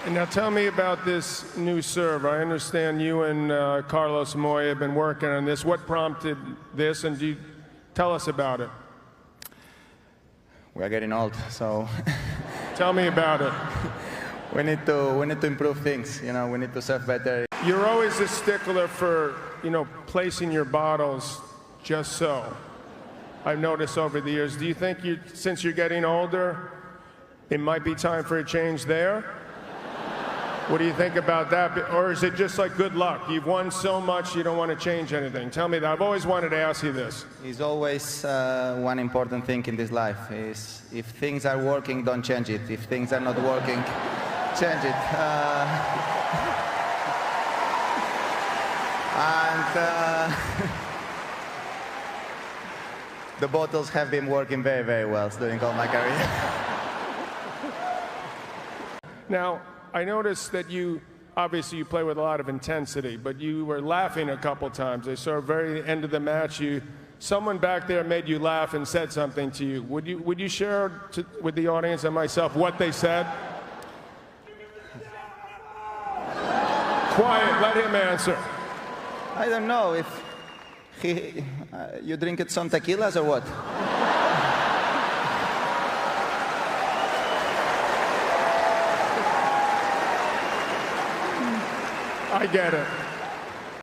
And now tell me about this new serve. I understand you and Carlos Moya have been working on this. What prompted this, and do you tell us about it? We are getting old, so Tell me about it. we need to improve things. You know, we need to serve better. You're always a stickler for, placing your bottles just so. I've noticed over the years. Do you think since you're getting older, it might be time for a change there? What do you think about that? Or is it just like good luck? You've won so much, you don't want to change anything. Tell me that. I've always wanted to ask you this. It's always one important thing in this life is if things are working, don't change it. If things are not working, change it. The bottles have been working very, very well during all my career. Now, I noticed that obviously you play with a lot of intensity, but you were laughing a couple times. I saw at the very end of the match, someone back there made you laugh and said something to you. Would you share with the audience and myself what they said? Quiet, let him answer. I don't know if you drinking some tequilas or what? I get it.